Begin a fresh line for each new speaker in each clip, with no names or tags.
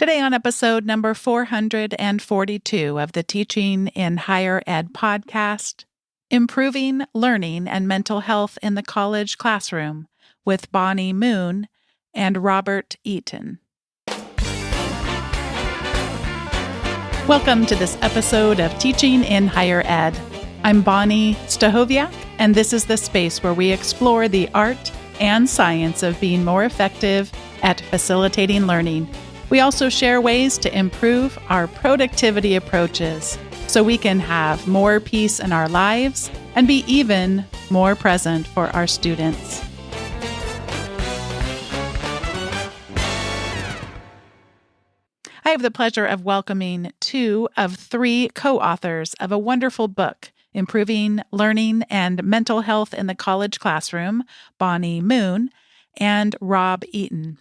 Today on episode number 442 of the Teaching in Higher Ed podcast, Improving Learning and Mental Health in the College Classroom with Bonnie Moon and Robert Eaton. Welcome to this episode of Teaching in Higher Ed. I'm Bonnie Stahoviak, and this is the space where we explore the art and science of being more effective at facilitating learning. We also share ways to improve our productivity approaches so we can have more peace in our lives and be even more present for our students. I have the pleasure of welcoming two of three co-authors of a wonderful book, Improving Learning and Mental Health in the College Classroom, Bonnie Moon and Rob Eaton.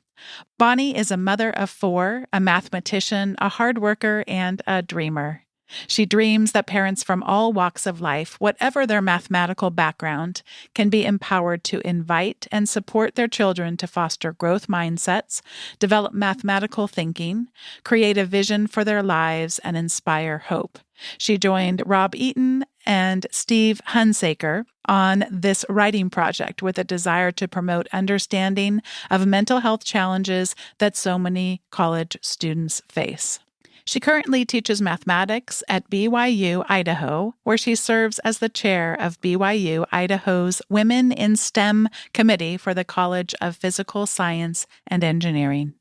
Bonnie is a mother of four, a mathematician, a hard worker, and a dreamer. She dreams that parents from all walks of life, whatever their mathematical background, can be empowered to invite and support their children to foster growth mindsets, develop mathematical thinking, create a vision for their lives, and inspire hope. She joined Rob Eaton and Steve Hunsaker on this writing project with a desire to promote understanding of mental health challenges that so many college students face. She currently teaches mathematics at BYU, Idaho, where she serves as the chair of BYU, Idaho's Women in STEM Committee for the College of Physical Science and Engineering.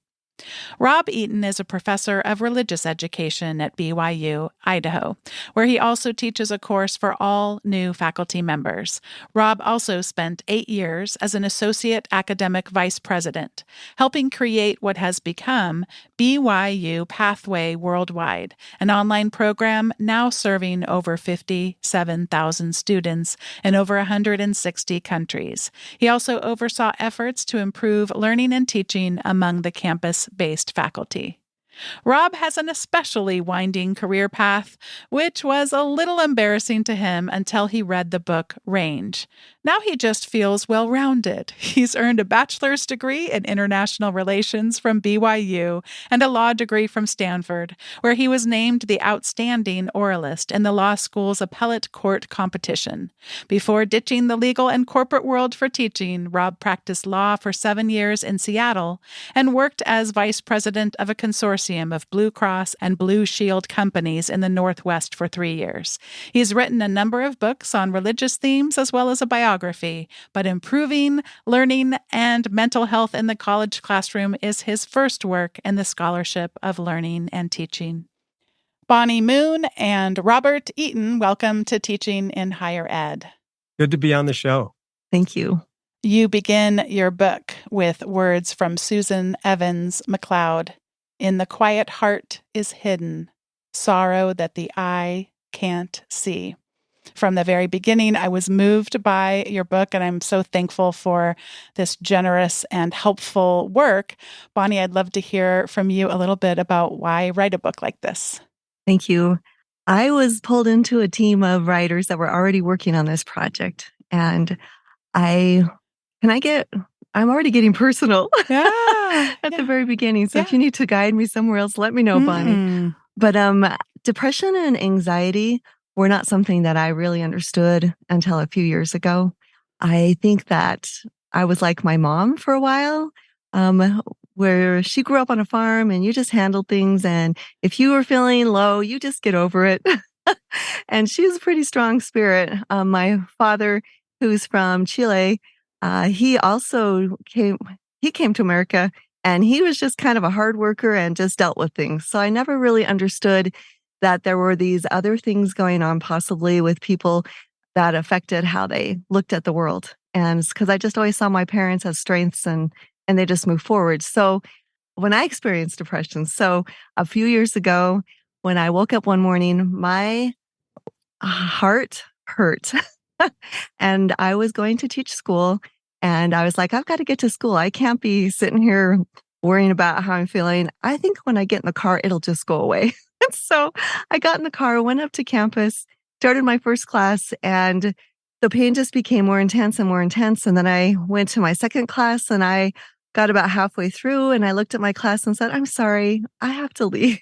Rob Eaton is a professor of religious education at BYU, Idaho, where he also teaches a course for all new faculty members. Rob also spent 8 years as an associate academic vice president, helping create what has become BYU Pathway Worldwide, an online program now serving over 57,000 students in over 160 countries. He also oversaw efforts to improve learning and teaching among the campus-based faculty. Rob has an especially winding career path, which was a little embarrassing to him until he read the book Range. Now he just feels well-rounded. He's earned a bachelor's degree in international relations from BYU and a law degree from Stanford, where he was named the outstanding oralist in the law school's appellate court competition. Before ditching the legal and corporate world for teaching, Rob practiced law for 7 years in Seattle and worked as vice president of a consortium of Blue Cross and Blue Shield companies in the Northwest for 3 years. He's written a number of books on religious themes as well as a biography, but Improving Learning and Mental Health in the College Classroom is his first work in the scholarship of learning and teaching. Bonnie Moon and Robert Eaton, welcome to Teaching in Higher Ed.
Good to be on the show.
Thank you.
You begin your book with words from Susan Evans McLeod. In the quiet heart is hidden sorrow that the eye can't see. From the very beginning, I was moved by your book, and I'm so thankful for this generous and helpful work. Bonnie, I'd love to hear from you a little bit about why write a book like this.
Thank you. I was pulled into a team of writers that were already working on this project, and I'm already getting personal at the very beginning. So if you need to guide me somewhere else, let me know, Bonnie. But depression and anxiety were not something that I really understood until a few years ago. I think that I was like my mom for a while, where she grew up on a farm and you just handled things. And if you were feeling low, you just get over it. And she was a pretty strong spirit. My father, who's from Chile, he also came to America, and he was just kind of a hard worker and just dealt with things. So I never really understood that there were these other things going on possibly with people that affected how they looked at the world. And because I just always saw my parents as strengths and they just moved forward. So when I experienced depression, so a few years ago, when I woke up one morning, my heart hurt. And I was going to teach school, and I was like, I've got to get to school. I can't be sitting here worrying about how I'm feeling. I think when I get in the car, it'll just go away. And so I got in the car, went up to campus, started my first class, and the pain just became more intense and more intense. And then I went to my second class, and I got about halfway through and I looked at my class and said, I'm sorry, I have to leave.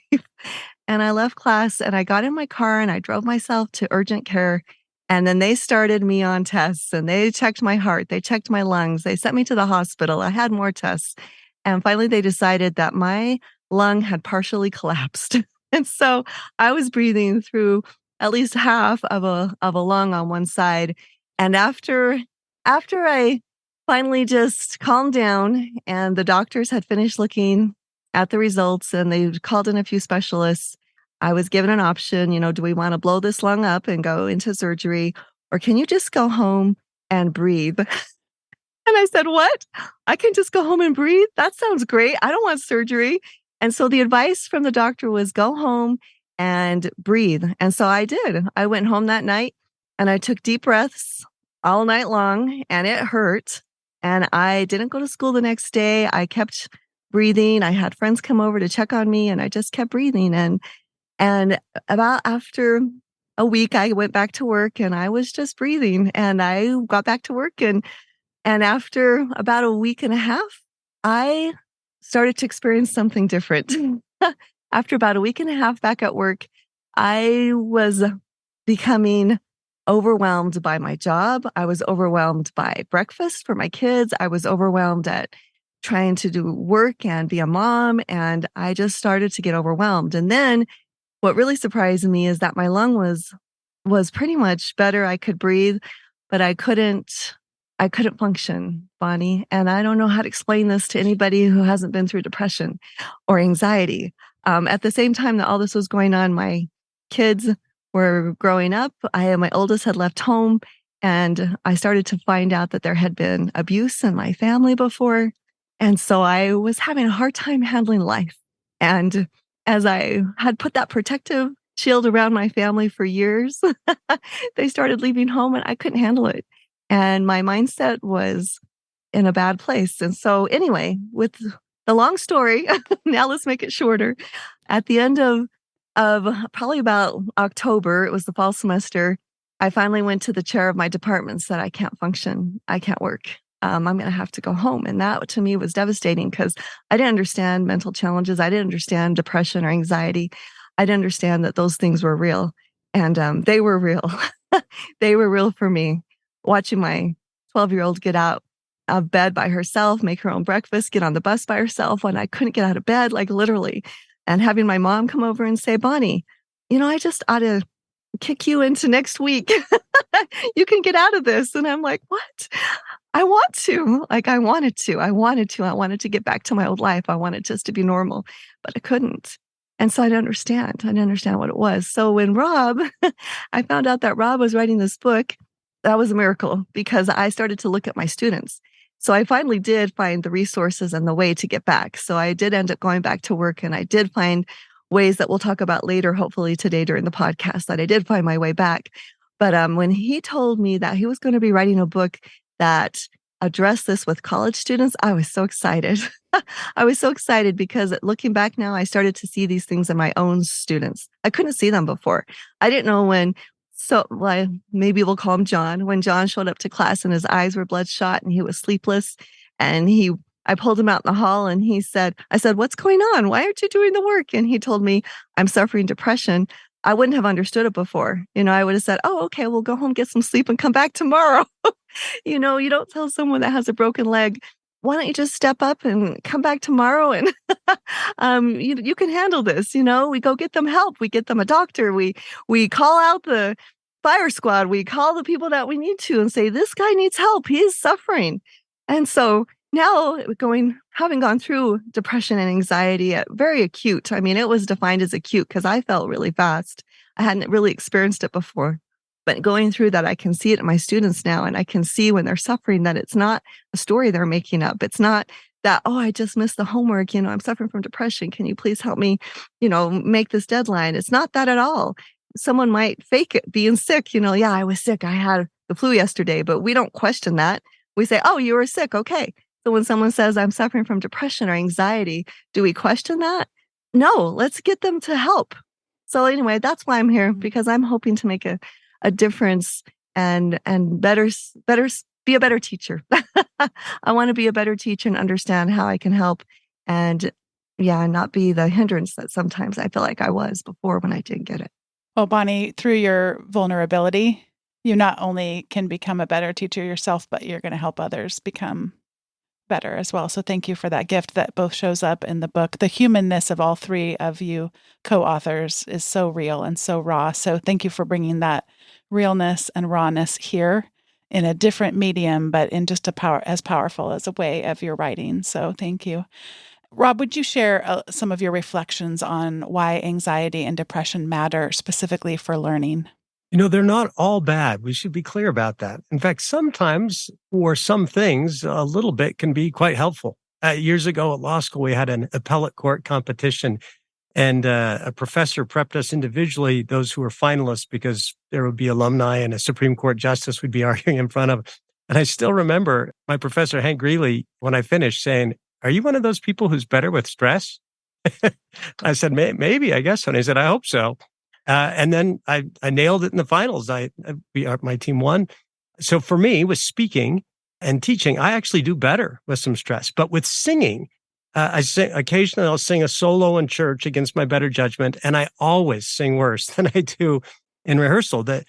And I left class and I got in my car and I drove myself to urgent care. And then they started me on tests and they checked my heart, they checked my lungs, they sent me to the hospital. I had more tests. And finally, they decided that my lung had partially collapsed. And so I was breathing through at least half of a lung on one side. And after I finally just calmed down and the doctors had finished looking at the results and they called in a few specialists, I was given an option, do we want to blow this lung up and go into surgery, or can you just go home and breathe? And I said, what? I can just go home and breathe? That sounds great. I don't want surgery. And so the advice from the doctor was go home and breathe. And so I did. I went home that night and I took deep breaths all night long and it hurt. And I didn't go to school the next day. I kept breathing. I had friends come over to check on me and I just kept breathing. And about after a week, I went back to work and I was just breathing and I got back to work and after about a week and a half, I started to experience something different. After about a week and a half back at work, I was becoming overwhelmed by my job. I was overwhelmed by breakfast for my kids. I was overwhelmed at trying to do work and be a mom. And I just started to get overwhelmed. And then what really surprised me is that my lung was pretty much better. I could breathe, but I couldn't function, Bonnie. And I don't know how to explain this to anybody who hasn't been through depression or anxiety. At the same time that all this was going on, my kids were growing up. My oldest had left home and I started to find out that there had been abuse in my family before. And so I was having a hard time handling life. And as I had put that protective shield around my family for years, they started leaving home and I couldn't handle it. And my mindset was in a bad place. And so anyway, with the long story, now let's make it shorter. At the end of probably about October, it was the fall semester, I finally went to the chair of my department and said, I can't function. I can't work. I'm going to have to go home. And that to me was devastating because I didn't understand mental challenges. I didn't understand depression or anxiety. I didn't understand that those things were real. And they were real. They were real for me. Watching my 12-year-old get out of bed by herself, make her own breakfast, get on the bus by herself when I couldn't get out of bed, like literally. And having my mom come over and say, Bonnie, I just ought to kick you into next week. You can get out of this. And I'm like, what? I want to. Like, I wanted to get back to my old life. I wanted just to be normal, but I couldn't. And so I didn't understand what it was. So when I found out that Rob was writing this book, that was a miracle because I started to look at my students. So I finally did find the resources and the way to get back. So I did end up going back to work and I did find ways that we'll talk about later, hopefully today during the podcast, that I did find my way back. But when he told me that he was going to be writing a book that addressed this with college students, I was so excited. I was so excited because looking back now, I started to see these things in my own students. I couldn't see them before. I didn't know maybe we'll call him John. When John showed up to class and his eyes were bloodshot and he was sleepless and I pulled him out in the hall and I said, what's going on? Why aren't you doing the work? And he told me, I'm suffering depression. I wouldn't have understood it before. I would have said, oh, okay, we'll go home, get some sleep and come back tomorrow. You don't tell someone that has a broken leg, why don't you just step up and come back tomorrow and you can handle this. We go get them help. We get them a doctor. We call out the fire squad. We call the people that we need to and say, this guy needs help. He is suffering. And so now having gone through depression and anxiety very acute. I mean, it was defined as acute because I felt really fast. I hadn't really experienced it before. But going through that, I can see it in my students now. And I can see when they're suffering that it's not a story they're making up. It's not that, oh, I just missed the homework. I'm suffering from depression. Can you please help me, make this deadline? It's not that at all. Someone might fake it being sick. Yeah, I was sick. I had the flu yesterday, but we don't question that. We say, oh, you were sick. Okay. So when someone says I'm suffering from depression or anxiety, do we question that? No, let's get them to help. So anyway, that's why I'm here, because I'm hoping to make a difference and better be a better teacher. I want to be a better teacher and understand how I can help and not be the hindrance that sometimes I feel like I was before when I didn't get it.
Well, Bonnie, through your vulnerability, you not only can become a better teacher yourself, but you're going to help others become better as well. So thank you for that gift that both shows up in the book. The humanness of all three of you co-authors is so real and so raw. So thank you for bringing that realness and rawness here in a different medium, but in just as powerful as a way of your writing. So thank you. Rob, would you share some of your reflections on why anxiety and depression matter specifically for learning?
They're not all bad. We should be clear about that. In fact, sometimes for some things, a little bit can be quite helpful. Years ago at law school, we had an appellate court competition, and a professor prepped us individually, those who were finalists, because there would be alumni and a Supreme Court justice we'd be arguing in front of. And I still remember my professor, Hank Greeley, when I finished saying, "Are you one of those people who's better with stress?" I said, maybe, I guess so. And he said, "I hope so." And then I nailed it in the finals. My team won. So for me, with speaking and teaching, I actually do better with some stress. But with singing, occasionally I'll sing a solo in church against my better judgment, and I always sing worse than I do in rehearsal. The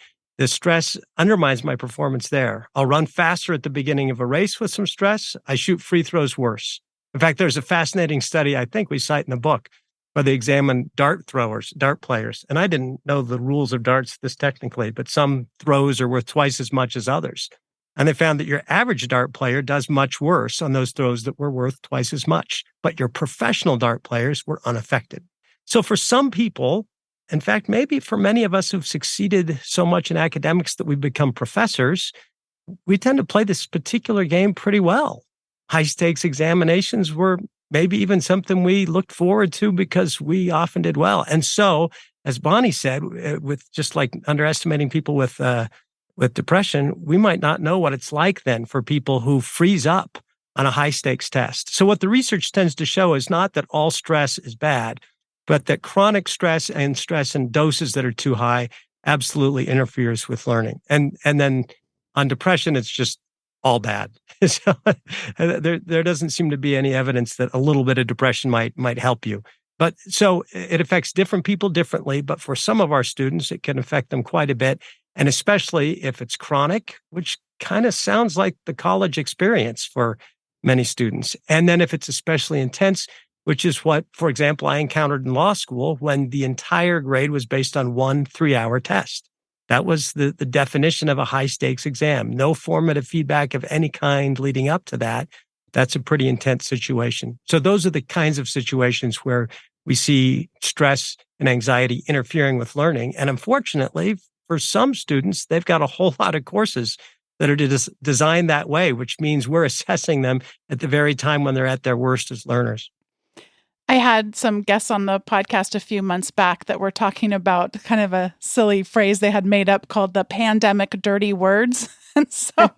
stress undermines my performance there. I'll run faster at the beginning of a race with some stress. I shoot free throws worse. In fact, there's a fascinating study I think we cite in the book where they examined dart players. And I didn't know the rules of darts this technically, but some throws are worth twice as much as others. And they found that your average dart player does much worse on those throws that were worth twice as much, but your professional dart players were unaffected. So for some people, in fact, maybe for many of us who've succeeded so much in academics that we've become professors, we tend to play this particular game pretty well. High stakes examinations were maybe even something we looked forward to because we often did well. And so, as Bonnie said, with just like underestimating people with depression, we might not know what it's like then for people who freeze up on a high stakes test. So what the research tends to show is not that all stress is bad, but that chronic stress and doses that are too high absolutely interferes with learning. And then on depression, it's just all bad. So there doesn't seem to be any evidence that a little bit of depression might help you. But so it affects different people differently, but for some of our students, it can affect them quite a bit. And especially if it's chronic, which kind of sounds like the college experience for many students. And then if it's especially intense, which is what, for example, I encountered in law school when the entire grade was based on one 3-hour test. That was the definition of a high-stakes exam. No formative feedback of any kind leading up to that. That's a pretty intense situation. So those are the kinds of situations where we see stress and anxiety interfering with learning. And unfortunately, for some students, they've got a whole lot of courses that are designed that way, which means we're assessing them at the very time when they're at their worst as learners.
I had some guests on the podcast a few months back that were talking about kind of a silly phrase they had made up called the pandemic dirty words. And so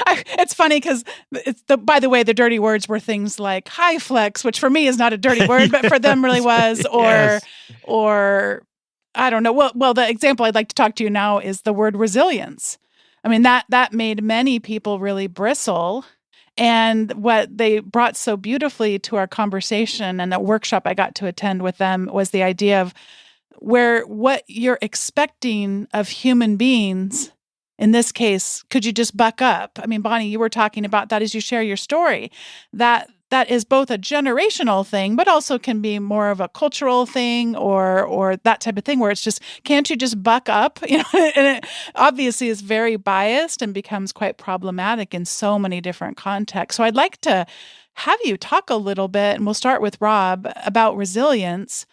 it's funny because by the way, the dirty words were things like high flex, which for me is not a dirty word, but for them really was, or I don't know. Well, the example I'd like to talk to you now is the word resilience. I mean, that made many people really bristle. And what they brought so beautifully to our conversation and that workshop I got to attend with them was the idea of what you're expecting of human beings. In this case, could you just buck up? I mean, Bonnie, you were talking about that as you share your story, that is both a generational thing, but also can be more of a cultural thing or that type of thing where it's just, can't you just buck up? And it obviously is very biased and becomes quite problematic in so many different contexts. So I'd like to have you talk a little bit, and we'll start with Rob, about resilience,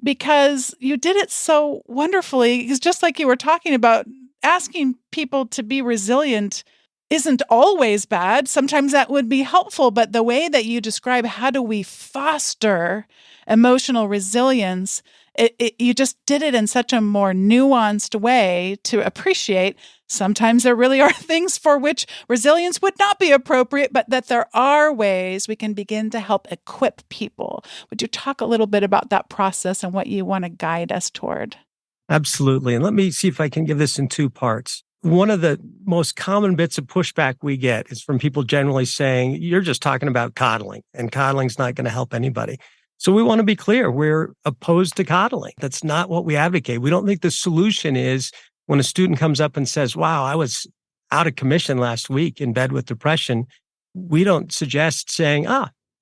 because you did it so wonderfully. Because just like you were talking about, asking people to be resilient isn't always bad. Sometimes that would be helpful, but the way that you describe how do we foster emotional resilience, you just did it in such a more nuanced way to appreciate sometimes there really are things for which resilience would not be appropriate, but that there are ways we can begin to help equip people. Would you talk a little bit about that process and what you want to guide us toward?
Absolutely. And let me see if I can give this in two parts. one of the most common bits of pushback we get is from people generally saying, you're just talking about coddling, and coddling's not going to help anybody. So we want to be clear, we're opposed to coddling. That's not what we advocate. We don't think the solution is when a student comes up and says, wow, I was out of commission last week in bed with depression. We don't suggest saying,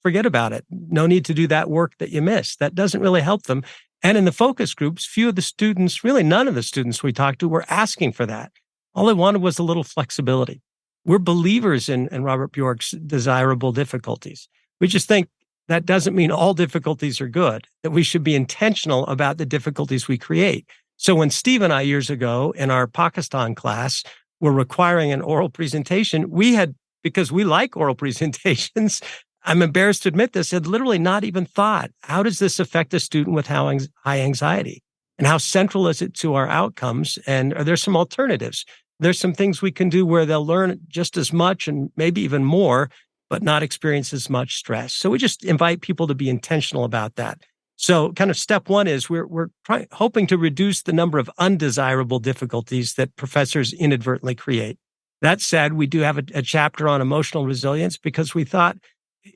forget about it. No need to do that work that you missed. That doesn't really help them. And in the focus groups, few of the students, really none of the students we talked to were asking for that. All they wanted was a little flexibility. We're believers in Robert Bjork's desirable difficulties. We just think that doesn't mean all difficulties are good, that we should be intentional about the difficulties we create. So when Steve and I years ago in our Pakistan class were requiring an oral presentation, we had, because we like oral presentations, I'm embarrassed to admit this, had literally not even thought, how does this affect a student with high anxiety? And how central is it to our outcomes? And are there some alternatives? There's some things we can do where they'll learn just as much and maybe even more, but not experience as much stress. So we just invite people to be intentional about that. So kind of step one is we're hoping to reduce the number of undesirable difficulties that professors inadvertently create. That said, we do have a chapter on emotional resilience because we thought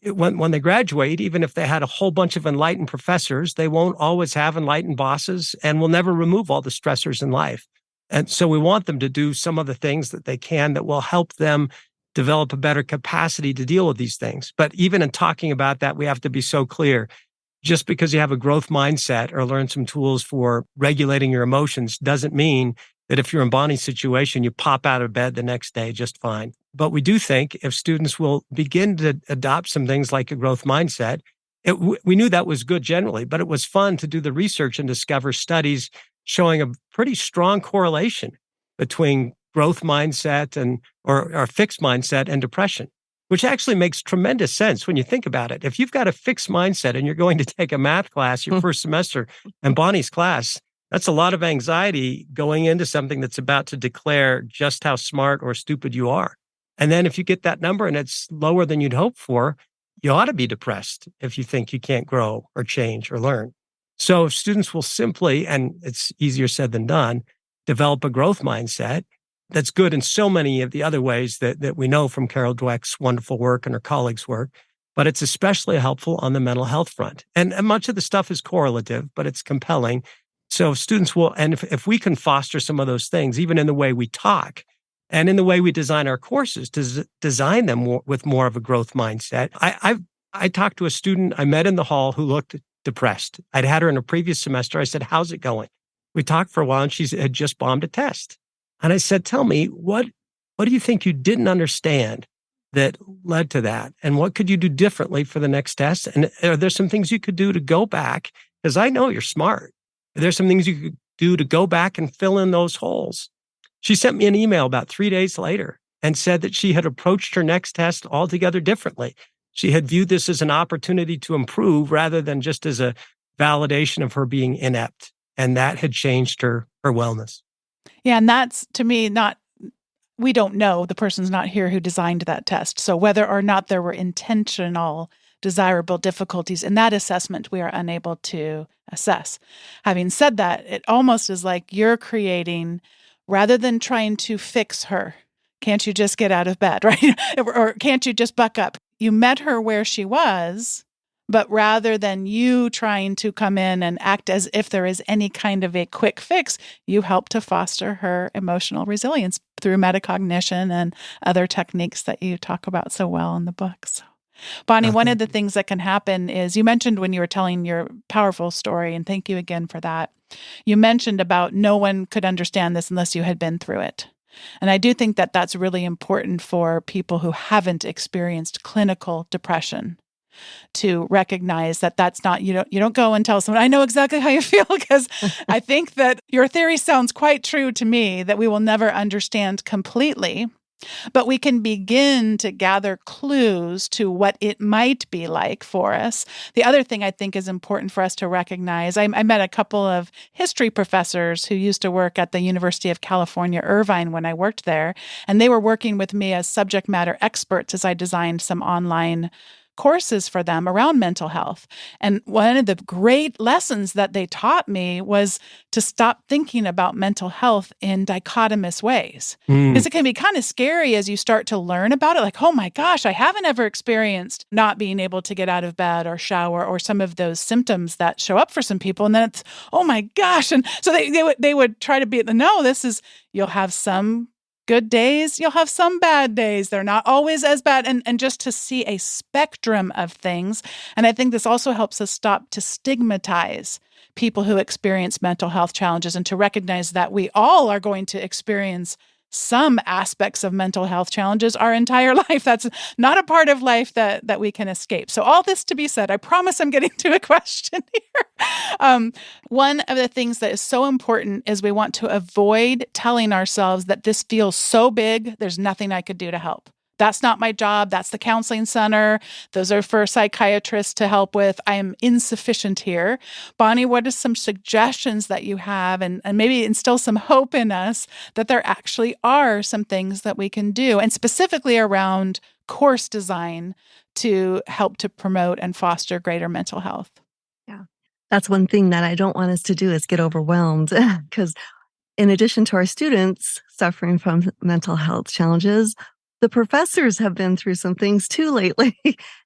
when they graduate, even if they had a whole bunch of enlightened professors, they won't always have enlightened bosses and will never remove all the stressors in life. And so we want them to do some of the things that they can that will help them develop a better capacity to deal with these things. But even in talking about that, we have to be so clear. Just because you have a growth mindset or learn some tools for regulating your emotions doesn't mean that if you're in Bonnie's situation, you pop out of bed the next day just fine. But we do think if students will begin to adopt some things like a growth mindset, we knew that was good generally, but it was fun to do the research and discover studies showing a pretty strong correlation between growth mindset or fixed mindset and depression, which actually makes tremendous sense when you think about it. If you've got a fixed mindset and you're going to take a math class your first semester and Bonnie's class, that's a lot of anxiety going into something that's about to declare just how smart or stupid you are. And then if you get that number and it's lower than you'd hope for, you ought to be depressed if you think you can't grow or change or learn. So if students will simply, and it's easier said than done, develop a growth mindset, that's good in so many of the other ways that we know from Carol Dweck's wonderful work and her colleagues' work, but it's especially helpful on the mental health front. And much of the stuff is correlative, but it's compelling. So students will, and if we can foster some of those things, even in the way we talk and in the way we design our courses, to design them with more of a growth mindset. I talked to a student I met in the hall who looked depressed. I'd had her in a previous semester. I said, how's it going? We talked for a while and she had just bombed a test. And I said, tell me, what do you think you didn't understand that led to that? And what could you do differently for the next test? And are there some things you could do to go back? Because I know you're smart. There's some things you could do to go back and fill in those holes. She sent me an email about 3 days later and said that she had approached her next test altogether differently. She had viewed this as an opportunity to improve rather than just as a validation of her being inept. And that had changed her wellness.
Yeah, and that's, to me, we don't know. The person's not here who designed that test. So whether or not there were intentional desirable difficulties in that assessment, we are unable to assess. Having said that, it almost is like you're creating, rather than trying to fix her, can't you just get out of bed, right? Or can't you just buck up? You met her where she was, but rather than you trying to come in and act as if there is any kind of a quick fix, you help to foster her emotional resilience through metacognition and other techniques that you talk about so well in the book. So, Bonnie, one of the things that can happen is, you mentioned when you were telling your powerful story, and thank you again for that, you mentioned about no one could understand this unless you had been through it. And I do think that that's really important for people who haven't experienced clinical depression, to recognize that that's not, you don't go and tell someone, I know exactly how you feel, because I think that your theory sounds quite true to me, that we will never understand completely, but we can begin to gather clues to what it might be like for us. The other thing I think is important for us to recognize, I met a couple of history professors who used to work at the University of California, Irvine, when I worked there, and they were working with me as subject matter experts as I designed some online courses for them around mental health. And one of the great lessons that they taught me was to stop thinking about mental health in dichotomous ways. Because it can be kind of scary as you start to learn about it. Like, oh my gosh, I haven't ever experienced not being able to get out of bed or shower or some of those symptoms that show up for some people. And then it's, oh my gosh. And so they would try to be, no, this is, you'll have some good days, you'll have some bad days. They're not always as bad. And just to see a spectrum of things. And I think this also helps us stop to stigmatize people who experience mental health challenges and to recognize that we all are going to experience some aspects of mental health challenges our entire life. That's not a part of life that we can escape. So all this to be said, I promise I'm getting to a question here. One of the things that is so important is we want to avoid telling ourselves that this feels so big, there's nothing I could do to help. That's not my job. That's the counseling center. Those are for psychiatrists to help with. I am insufficient here. Bonnie, what are some suggestions that you have and maybe instill some hope in us that there actually are some things that we can do, and specifically around course design to help to promote and foster greater mental health?
Yeah, that's one thing that I don't want us to do is get overwhelmed because in addition to our students suffering from mental health challenges, the professors have been through some things too lately.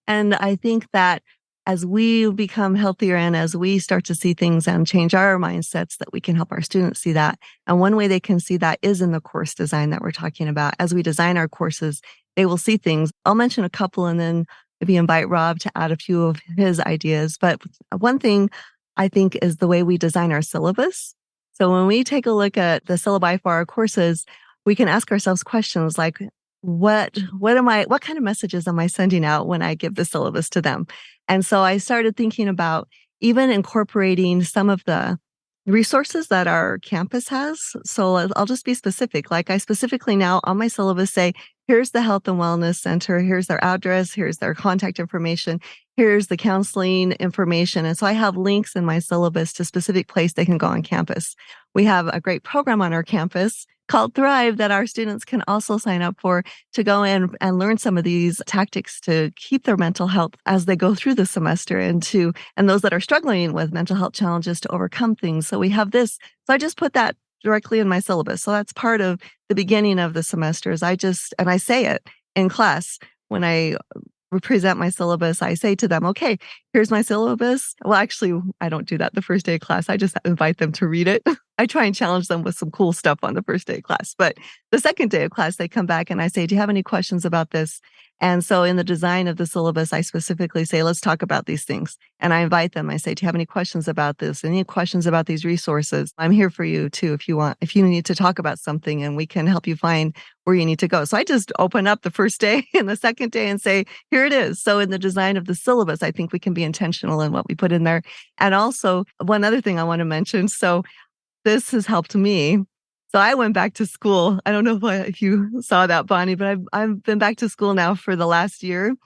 And I think that as we become healthier and as we start to see things and change our mindsets, that we can help our students see that. And one way they can see that is in the course design that we're talking about. As we design our courses, they will see things. I'll mention a couple and then maybe invite Rob to add a few of his ideas. But one thing I think is the way we design our syllabus. So when we take a look at the syllabi for our courses, we can ask ourselves questions like, what kind of messages am I sending out when I give the syllabus to them? And so I started thinking about even incorporating some of the resources that our campus has. So I'll just be specific. Like I specifically now on my syllabus say, here's the Health and Wellness Center, here's their address, here's their contact information, here's the counseling information. And so I have links in my syllabus to specific place they can go on campus. We have a great program on our campus called Thrive that our students can also sign up for to go in and learn some of these tactics to keep their mental health as they go through the semester and those that are struggling with mental health challenges to overcome things. So we have this. So I just put that directly in my syllabus. So that's part of the beginning of the semesters. And I say it in class when I present my syllabus. I say to them, okay, here's my syllabus. Well, actually, I don't do that the first day of class. I just invite them to read it. I try and challenge them with some cool stuff on the first day of class. But the second day of class, they come back and I say, do you have any questions about this? And so in the design of the syllabus, I specifically say, let's talk about these things. And I invite them. I say, do you have any questions about this? Any questions about these resources? I'm here for you too, if you need to talk about something and we can help you find where you need to go. So I just open up the first day and the second day and say, here it is. So in the design of the syllabus, I think we can be intentional in what we put in there. And also one other thing I want to mention. So this has helped me. So I went back to school. I don't know if you saw that, Bonnie, but I've been back to school now for the last year,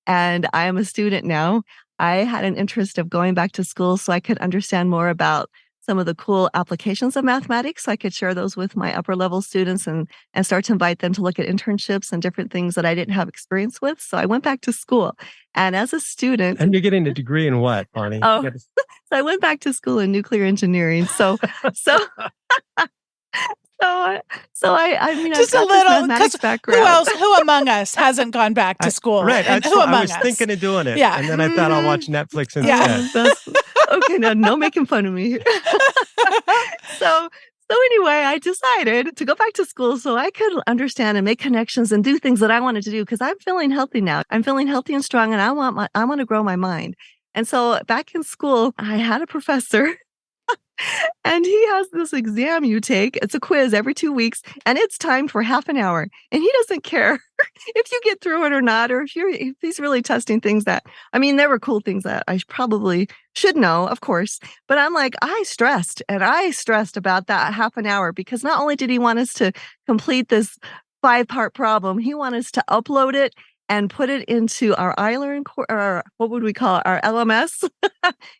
and I am a student now. I had an interest of going back to school so I could understand more about some of the cool applications of mathematics. So I could share those with my upper level students and start to invite them to look at internships and different things that I didn't have experience with. So I went back to school. And as a student...
And you're getting a degree in what, Bonnie?
Oh, so I went back to school in nuclear engineering. So I mean,
just
I've
a little
mathematics background.
Who among us hasn't gone back to school?
Right.
And
I was thinking of doing it. Yeah. And then I thought I'll watch Netflix instead.
Okay, no making fun of me. So anyway, I decided to go back to school so I could understand and make connections and do things that I wanted to do because I'm feeling healthy now. I'm feeling healthy and strong, and I want to grow my mind. And so back in school, I had a professor. And he has this exam you take. It's a quiz every 2 weeks, and it's timed for half an hour. And he doesn't care if you get through it or not, or if he's really testing things that, I mean, there were cool things that I probably should know, of course. But I'm like, I stressed about that half an hour because not only did he want us to complete this 5-part problem, he wanted us to upload it and put it into our iLearn or what would we call it? Our LMS,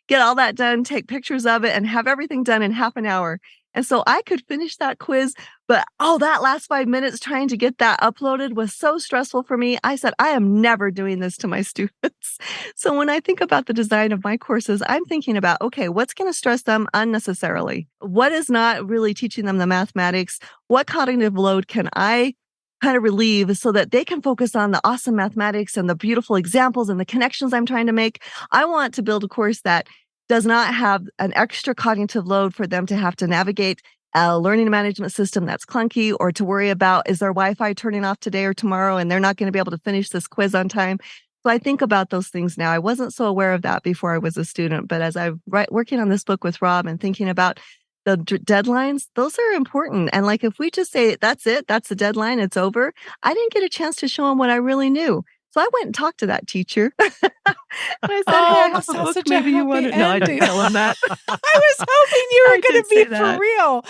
get all that done, take pictures of it, and have everything done in half an hour. And so I could finish that quiz, but that last 5 minutes trying to get that uploaded was so stressful for me. I said, I am never doing this to my students. So when I think about the design of my courses, I'm thinking about, okay, what's going to stress them unnecessarily? What is not really teaching them the mathematics? What cognitive load can I kind of relieve so that they can focus on the awesome mathematics and the beautiful examples and the connections I'm trying to make? I want to build a course that does not have an extra cognitive load for them to have to navigate a learning management system that's clunky, or to worry about, is their Wi-Fi turning off today or tomorrow and they're not going to be able to finish this quiz on time. So I think about those things now. I wasn't so aware of that before I was a student, but as I'm working on this book with Rob and thinking about the deadlines, those are important. And like, if we just say, that's it, that's the deadline, it's over, I didn't get a chance to show them what I really knew. So I went and talked to that teacher. I said, hey, I have a book. Maybe you want it. No, I didn't tell him that.
I was hoping you were going to be for real.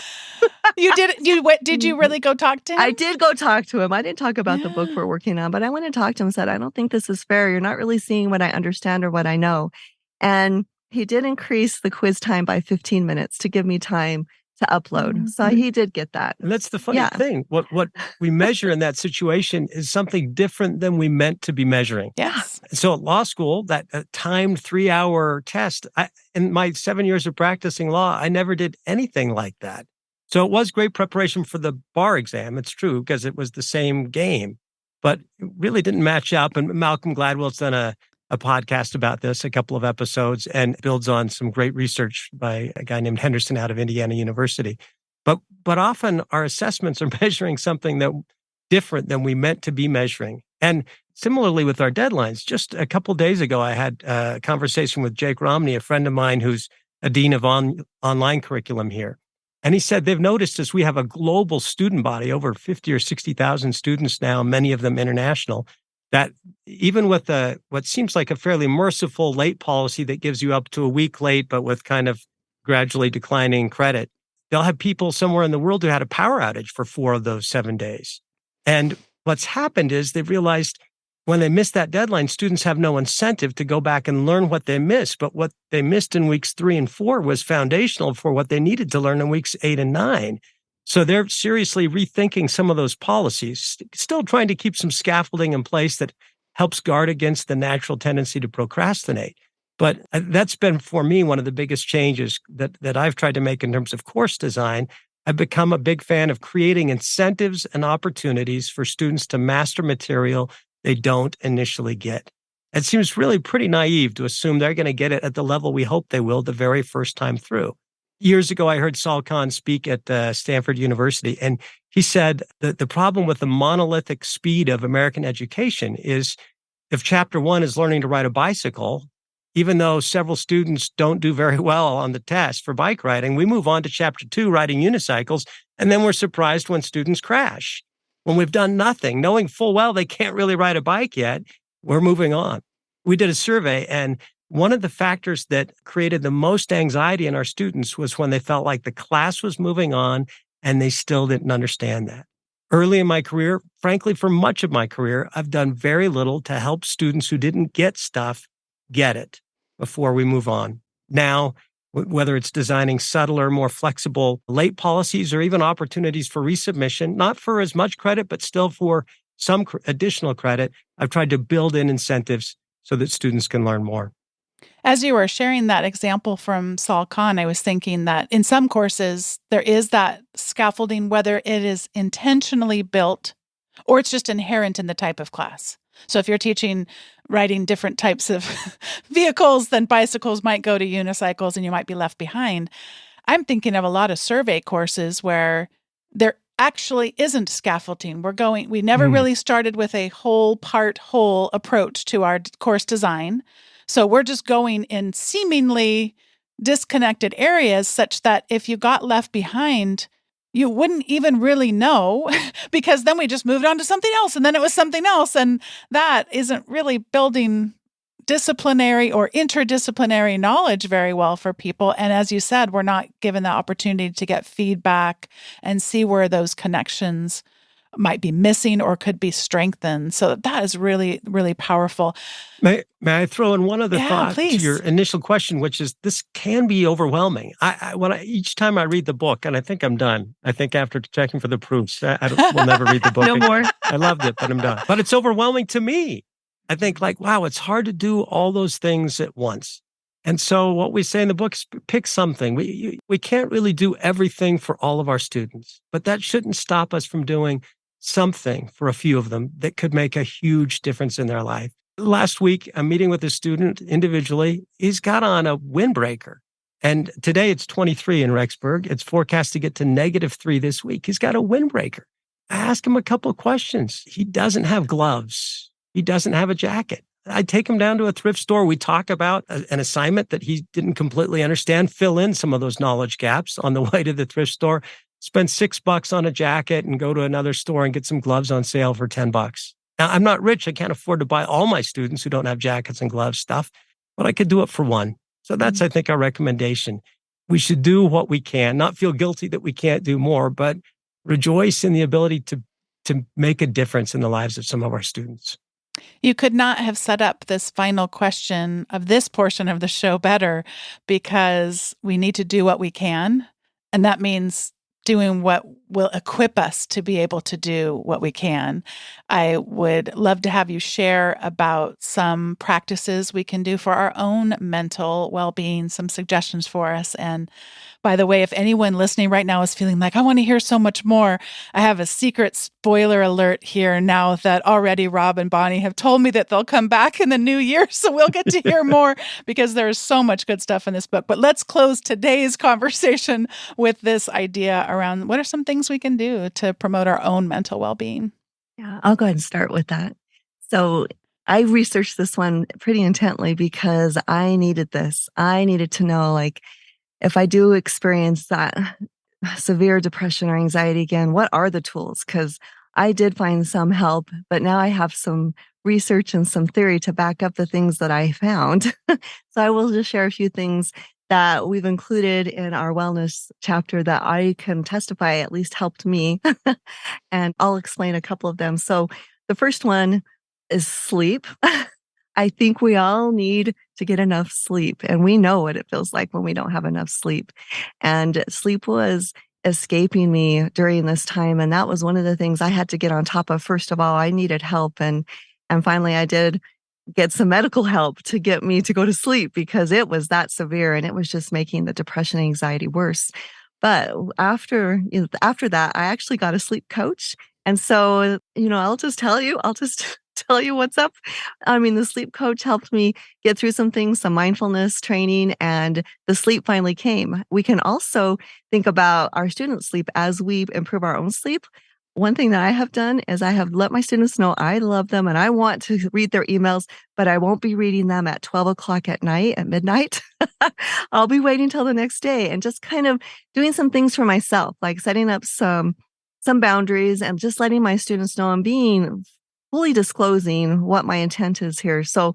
You did. Did you really go talk to him?
I did go talk to him. I didn't talk about the book we're working on, but I went and talked to him and said, I don't think this is fair. You're not really seeing what I understand or what I know. And he did increase the quiz time by 15 minutes to give me time to upload. Mm-hmm. So he did get that.
And that's the funny thing. What we measure in that situation is something different than we meant to be measuring.
Yes.
So at law school, that timed 3-hour test, in my 7 years of practicing law, I never did anything like that. So it was great preparation for the bar exam. It's true, because it was the same game, but it really didn't match up. And Malcolm Gladwell's done a podcast about this, a couple of episodes, and builds on some great research by a guy named Henderson out of Indiana University. But often our assessments are measuring something that different than we meant to be measuring. And similarly with our deadlines, just a couple of days ago, I had a conversation with Jake Romney, a friend of mine who's a dean of online curriculum here. And he said they've noticed as we have a global student body, over 50 or 60,000 students now, many of them international, that even with what seems like a fairly merciful late policy that gives you up to a week late, but with kind of gradually declining credit, they'll have people somewhere in the world who had a power outage for 4 of those 7 days. And what's happened is they've realized when they miss that deadline, students have no incentive to go back and learn what they missed. But what they missed in weeks 3 and 4 was foundational for what they needed to learn in weeks 8 and 9. So they're seriously rethinking some of those policies, still trying to keep some scaffolding in place that helps guard against the natural tendency to procrastinate. But that's been, for me, one of the biggest changes that I've tried to make in terms of course design. I've become a big fan of creating incentives and opportunities for students to master material they don't initially get. It seems really pretty naive to assume they're going to get it at the level we hope they will the very first time through. Years ago, I heard Saul Kahn speak at Stanford University, and he said that the problem with the monolithic speed of American education is if chapter 1 is learning to ride a bicycle, even though several students don't do very well on the test for bike riding, we move on to chapter 2, riding unicycles, and then we're surprised when students crash. When we've done nothing, knowing full well they can't really ride a bike yet, we're moving on. We did a survey, and one of the factors that created the most anxiety in our students was when they felt like the class was moving on and they still didn't understand that. Early in my career, frankly, for much of my career, I've done very little to help students who didn't get stuff get it before we move on. Now, whether it's designing subtler, more flexible late policies or even opportunities for resubmission, not for as much credit, but still for some additional credit, I've tried to build in incentives so that students can learn more.
As you were sharing that example from Saul Kahn, I was thinking that in some courses, there is that scaffolding, whether it is intentionally built or it's just inherent in the type of class. So if you're teaching riding different types of vehicles, then bicycles might go to unicycles and you might be left behind. I'm thinking of a lot of survey courses where there actually isn't scaffolding. We never really started with a whole approach to our course design. So we're just going in seemingly disconnected areas such that if you got left behind, you wouldn't even really know because then we just moved on to something else and then it was something else. And that isn't really building disciplinary or interdisciplinary knowledge very well for people. And as you said, we're not given the opportunity to get feedback and see where those connections might be missing or could be strengthened. So that is really, really powerful.
May I throw in one other thought
please.
to your initial question, which is this can be overwhelming. Each time I read the book, and I think I'm done. I think after checking for the proofs, we'll never read the book.
No more.
I loved it, but I'm done. But it's overwhelming to me. I think wow, it's hard to do all those things at once. And so what we say in the book is pick something. We can't really do everything for all of our students, but that shouldn't stop us from doing something for a few of them that could make a huge difference in their life. Last week, I'm meeting with a student individually. He's got on a windbreaker. And today it's 23 in Rexburg. It's forecast to get to -3 this week. He's got a windbreaker. I asked him a couple of questions. He doesn't have gloves. He doesn't have a jacket. I take him down to a thrift store. We talk about an assignment that he didn't completely understand, fill in some of those knowledge gaps on the way to the thrift store, spend $6 on a jacket and go to another store and get some gloves on sale for $10. Now, I'm not rich. I can't afford to buy all my students who don't have jackets and gloves stuff, but I could do it for one. So that's, I think, our recommendation. We should do what we can, not feel guilty that we can't do more, but rejoice in the ability to make a difference in the lives of some of our students.
You could not have set up this final question of this portion of the show better, because we need to do what we can. And that means doing what will equip us to be able to do what we can. I would love to have you share about some practices we can do for our own mental well-being, some suggestions for us. And by the way, if anyone listening right now is feeling like, I want to hear so much more, I have a secret spoiler alert here now that already Rob and Bonnie have told me that they'll come back in the new year. So we'll get to hear more because there's so much good stuff in this book. But let's close today's conversation with this idea around what are some things we can do to promote our own mental well-being.
Yeah, I'll go ahead and start with that. So I researched this one pretty intently because I needed this. I needed to know, like, if I do experience that severe depression or anxiety again, what are the tools? Because I did find some help, but now I have some research and some theory to back up the things that I found. So I will just share a few things that we've included in our wellness chapter that I can testify at least helped me. And I'll explain a couple of them. So the first one is sleep. I think we all need to get enough sleep, and we know what it feels like when we don't have enough sleep. And sleep was escaping me during this time, and that was one of the things I had to get on top of. First of all, I needed help, and finally I did get some medical help to get me to go to sleep because it was that severe, and it was just making the depression and anxiety worse. But after that, I actually got a sleep coach. And so, I'll just tell you what's up. I mean, the sleep coach helped me get through some things, some mindfulness training, and the sleep finally came. We can also think about our students' sleep as we improve our own sleep. One thing that I have done is I have let my students know I love them and I want to read their emails, but I won't be reading them at 12 o'clock at night, at midnight. I'll be waiting till the next day and just kind of doing some things for myself, like setting up some boundaries and just letting my students know I'm being fully disclosing what my intent is here. So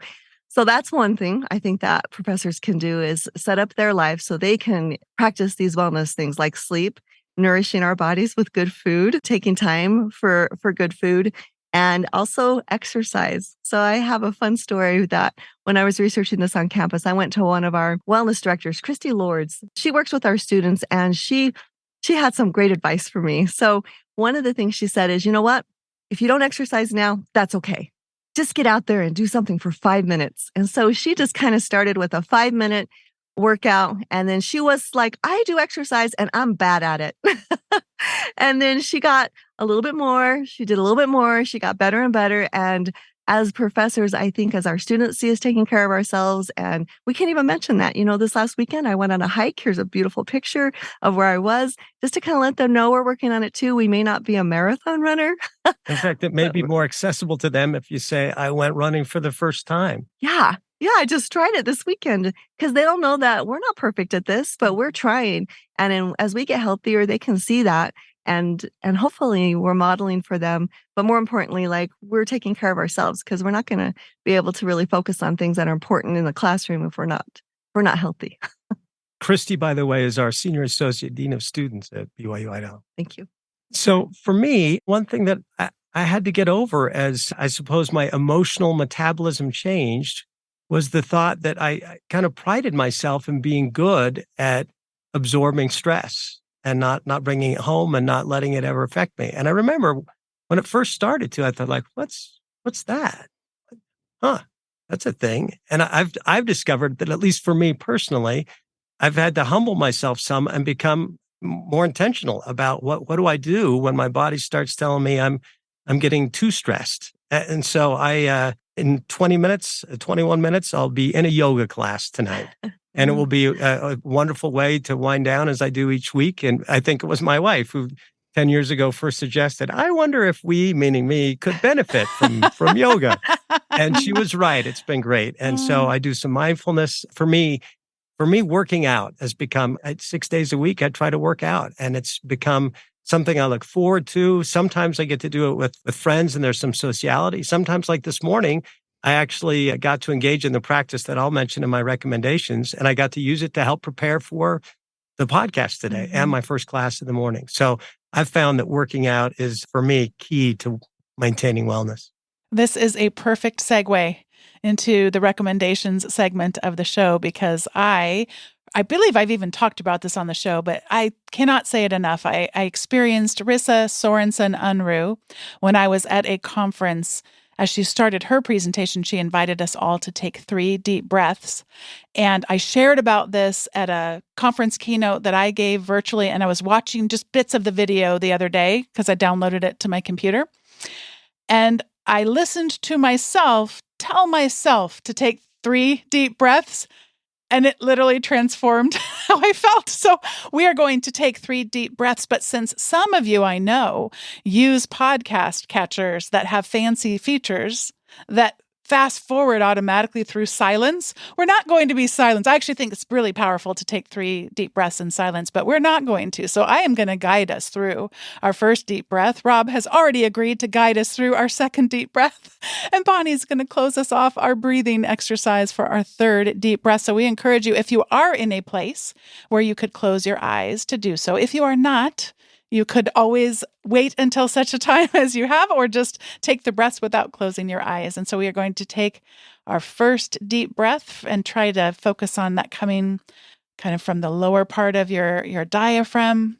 that's one thing I think that professors can do is set up their life so they can practice these wellness things like sleep, nourishing our bodies with good food, taking time for good food, and also exercise. So I have a fun story that when I was researching this on campus, I went to one of our wellness directors, Christy Lords. She works with our students, and she had some great advice for me. So one of the things she said is, you know what? If you don't exercise now, that's okay. Just get out there and do something for 5 minutes. And so she just kind of started with a 5-minute workout. And then she was like, I do exercise and I'm bad at it. And then she got a little bit more. She did a little bit more. She got better and better. And as professors, I think as our students see us taking care of ourselves, and we can't even mention that, this last weekend, I went on a hike. Here's a beautiful picture of where I was, just to kind of let them know we're working on it too. We may not be a marathon runner.
In fact, it may be more accessible to them if you say, I went running for the first time.
Yeah. Yeah, I just tried it this weekend because they don't know that we're not perfect at this, but we're trying. And as we get healthier, they can see that. And hopefully we're modeling for them. But more importantly, like we're taking care of ourselves because we're not going to be able to really focus on things that are important in the classroom if we're not healthy.
Christy, by the way, is our Senior Associate Dean of Students at BYU Idaho.
Thank you.
So for me, one thing that I had to get over as I suppose my emotional metabolism changed was the thought that I kind of prided myself in being good at absorbing stress and not bringing it home and not letting it ever affect me. And I remember when it first started to, I thought like, what's that? Huh, that's a thing. And I've discovered that at least for me personally, I've had to humble myself some and become more intentional about what do I do when my body starts telling me I'm getting too stressed. And so I in 20 minutes, 21 minutes, I'll be in a yoga class tonight. And it will be a wonderful way to wind down as I do each week. And I think it was my wife who 10 years ago first suggested, I wonder if we, meaning me, could benefit from yoga. And she was right. It's been great. And so I do some mindfulness. For me, working out has become 6 days a week. I try to work out, and it's become something I look forward to. Sometimes I get to do it with friends, and there's some sociality. Sometimes, like this morning, I actually got to engage in the practice that I'll mention in my recommendations, and I got to use it to help prepare for the podcast today and my first class in the morning. So I've found that working out is, for me, key to maintaining wellness.
This is a perfect segue into the recommendations segment of the show because I believe I've even talked about this on the show, but I cannot say it enough. I experienced Rissa Sorensen Unruh when I was at a conference. As she started her presentation, she invited us all to take 3 deep breaths. And I shared about this at a conference keynote that I gave virtually, and I was watching just bits of the video the other day because I downloaded it to my computer. And I listened to myself tell myself to take 3 deep breaths, and it literally transformed how I felt. So we are going to take 3 deep breaths. But since some of you I know use podcast catchers that have fancy features that fast forward automatically through silence, we're not going to be silent. I actually think it's really powerful to take 3 deep breaths in silence, but we're not going to. So I am going to guide us through our first deep breath. Rob has already agreed to guide us through our second deep breath. And Bonnie's going to close us off our breathing exercise for our third deep breath. So we encourage you, if you are in a place where you could close your eyes, to do so. If you are not, you could always wait until such a time as you have, or just take the breaths without closing your eyes. And so we are going to take our first deep breath and try to focus on that coming kind of from the lower part of your diaphragm,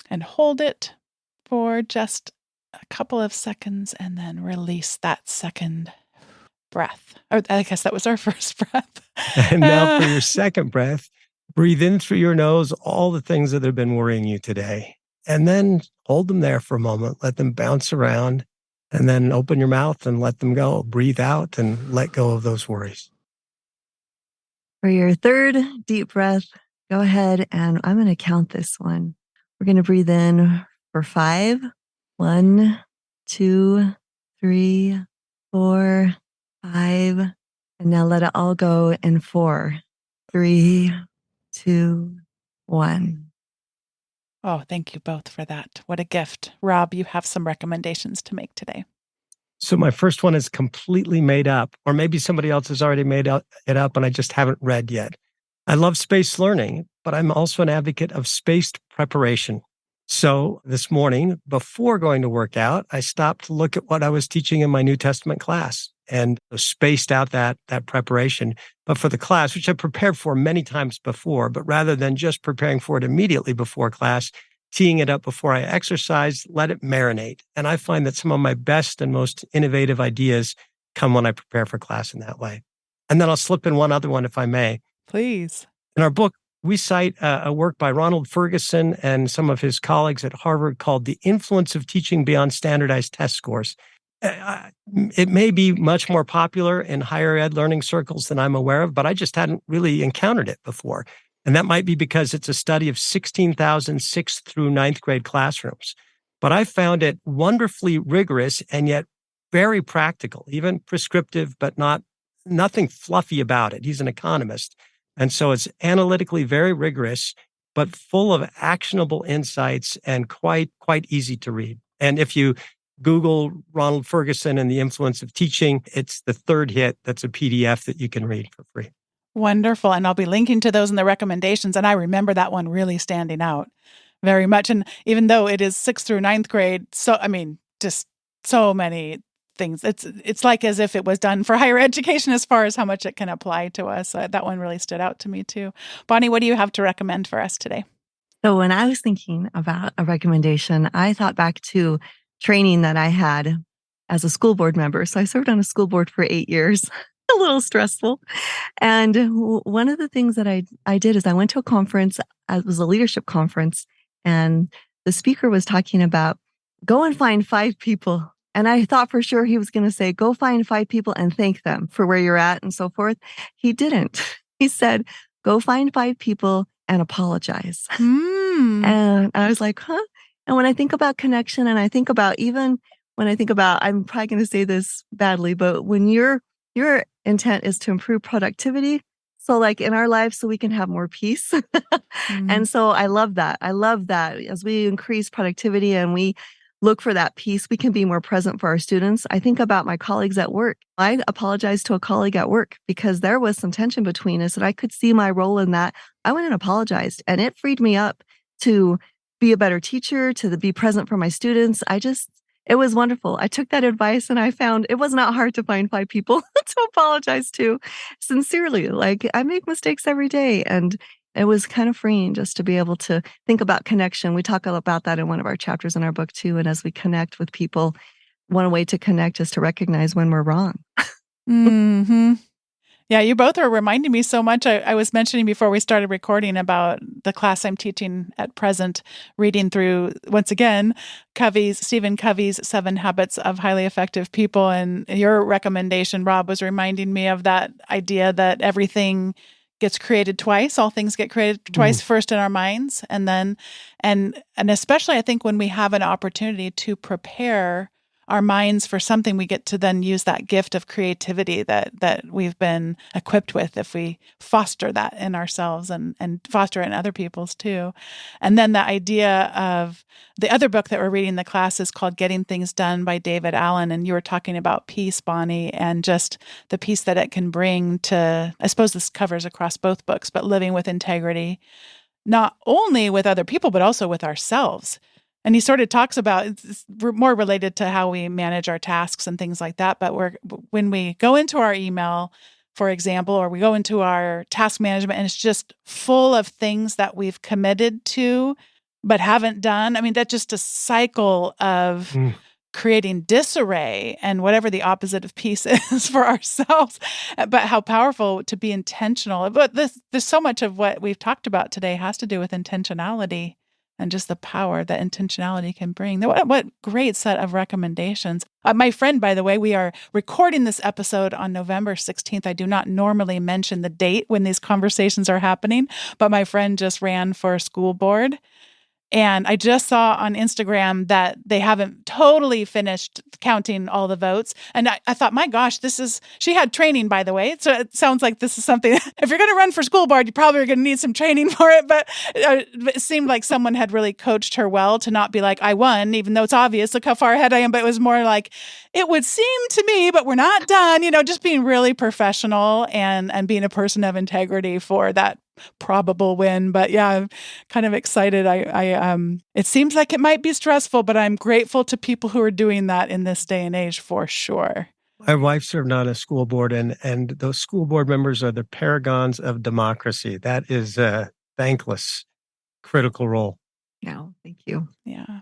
and hold it for just a couple of seconds and then release that second breath. Or I guess that was our first breath.
And now for your second breath, breathe in through your nose all the things that have been worrying you today. And then hold them there for a moment, let them bounce around, and then open your mouth and let them go. Breathe out and let go of those worries.
For your third deep breath, go ahead and I'm going to count this one. We're going to breathe in for 5. 1, 2, 3, 4, 5. And now let it all go in 4, 3, 2, 1.
Oh, thank you both for that. What a gift. Rob, you have some recommendations to make today.
So my first one is completely made up, or maybe somebody else has already made it up and I just haven't read yet. I love spaced learning, but I'm also an advocate of spaced preparation. So this morning, before going to work out, I stopped to look at what I was teaching in my New Testament class and spaced out that preparation. But for the class, which I prepared for many times before, but rather than just preparing for it immediately before class, teeing it up before I exercise, let it marinate. And I find that some of my best and most innovative ideas come when I prepare for class in that way. And then I'll slip in one other one, if I may.
Please.
In our book, we cite a work by Ronald Ferguson and some of his colleagues at Harvard called The Influence of Teaching Beyond Standardized Test Scores. It may be much more popular in higher ed learning circles than I'm aware of, but I just hadn't really encountered it before. And that might be because it's a study of 16,000 6th through 9th grade classrooms. But I found it wonderfully rigorous and yet very practical, even prescriptive, but nothing fluffy about it. He's an economist. And so it's analytically very rigorous, but full of actionable insights and quite easy to read. And if you Google Ronald Ferguson and the influence of teaching, it's the third hit that's a PDF that you can read for free.
Wonderful. And I'll be linking to those in the recommendations. And I remember that one really standing out very much. And even though it is 6th through 9th grade, just so many things. It's like as if it was done for higher education as far as how much it can apply to us. That one really stood out to me too. Bonnie, what do you have to recommend for us today?
So when I was thinking about a recommendation, I thought back to training that I had as a school board member. So I served on a school board for 8 years, a little stressful. And one of the things that I did is I went to a conference. It was a leadership conference, and the speaker was talking about go and find 5 people. And I thought for sure he was going to say, go find 5 people and thank them for where you're at and so forth. He didn't. He said, go find 5 people and apologize. And I was like, huh? And when I think about connection, and I think about I'm probably going to say this badly, but when your intent is to improve productivity, so like in our lives, so we can have more peace. And so I love that. I love that as we increase productivity and we look for that peace, we can be more present for our students. I think about my colleagues at work. I apologized to a colleague at work because there was some tension between us and I could see my role in that. I went and apologized, and it freed me up to be a better teacher, to be present for my students. It was wonderful. I took that advice and I found it was not hard to find 5 people to apologize to sincerely. Like, I make mistakes every day, and it was kind of freeing just to be able to think about connection. We talk about that in one of our chapters in our book too. And as we connect with people, one way to connect is to recognize when we're wrong.
Yeah, you both are reminding me so much. I was mentioning before we started recording about the class I'm teaching at present, reading through, once again, Stephen Covey's 7 Habits of Highly Effective People. And your recommendation, Rob, was reminding me of that idea that everything gets created twice. All things get created twice, first in our minds. And especially I think when we have an opportunity to prepare our minds for something, we get to then use that gift of creativity that we've been equipped with if we foster that in ourselves and foster it in other people's too. And then the idea of the other book that we're reading in the class is called Getting Things Done by David Allen. And you were talking about peace, Bonnie, and just the peace that it can bring to, I suppose this covers across both books, but living with integrity, not only with other people, but also with ourselves. And he sort of talks about, it's more related to how we manage our tasks and things like that. But when we go into our email, for example, or we go into our task management and it's just full of things that we've committed to but haven't done. I mean, that's just a cycle of creating disarray and whatever the opposite of peace is for ourselves. But how powerful to be intentional. But there's so much of what we've talked about today has to do with intentionality. And just the power that intentionality can bring. What great set of recommendations. My friend, by the way, we are recording this episode on November 16th. I do not normally mention the date when these conversations are happening, but my friend just ran for school board. And I just saw on Instagram that they haven't totally finished counting all the votes. And I thought, my gosh, she had training, by the way. So it sounds like this is something, if you're going to run for school board, you probably are going to need some training for it. But it seemed like someone had really coached her well to not be like, I won, even though it's obvious, look how far ahead I am. But it was more like, it would seem to me, but we're not done, just being really professional and being a person of integrity for that probable win. But yeah, I'm kind of excited. It seems like it might be stressful, but I'm grateful to people who are doing that in this day and age for sure.
My wife served on a school board, and those school board members are the paragons of democracy. That is a thankless, critical role.
No, thank you.
Yeah.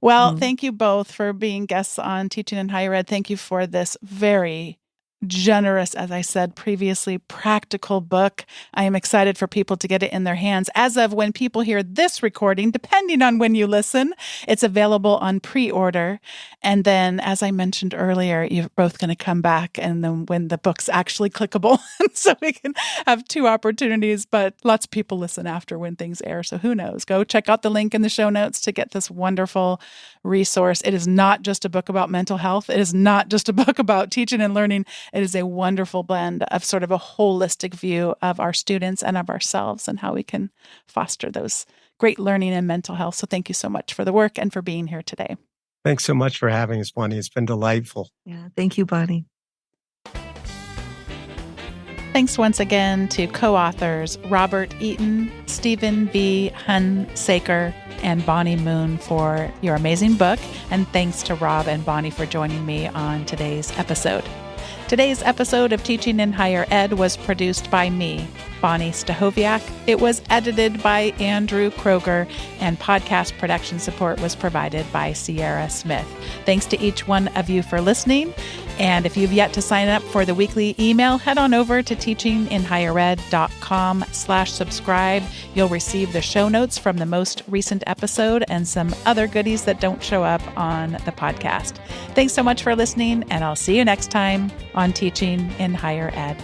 Well, thank you both for being guests on Teaching in Higher Ed. Thank you for this very generous, as I said previously, practical book. I am excited for people to get it in their hands. As of when people hear this recording, depending on when you listen, it's available on pre-order. And then, as I mentioned earlier, you're both going to come back and then when the book's actually clickable. So we can have 2 opportunities, but lots of people listen after when things air. So who knows? Go check out the link in the show notes to get this wonderful resource. It is not just a book about mental health. It is not just a book about teaching and learning. It is a wonderful blend of sort of a holistic view of our students and of ourselves and how we can foster those great learning and mental health. So thank you so much for the work and for being here today.
Thanks so much for having us, Bonnie. It's been delightful.
Yeah, thank you, Bonnie.
Thanks once again to co-authors Robert Eaton, Stephen B. Hunsaker, and Bonnie Moon for your amazing book. And thanks to Rob and Bonnie for joining me on today's episode. Today's episode of Teaching in Higher Ed was produced by me, Bonnie Stahoviak. It was edited by Andrew Kroger, and podcast production support was provided by Sierra Smith. Thanks to each one of you for listening. And if you've yet to sign up for the weekly email, head on over to teachinginhighered.com/subscribe. You'll receive the show notes from the most recent episode and some other goodies that don't show up on the podcast. Thanks so much for listening, and I'll see you next time on Teaching in Higher Ed.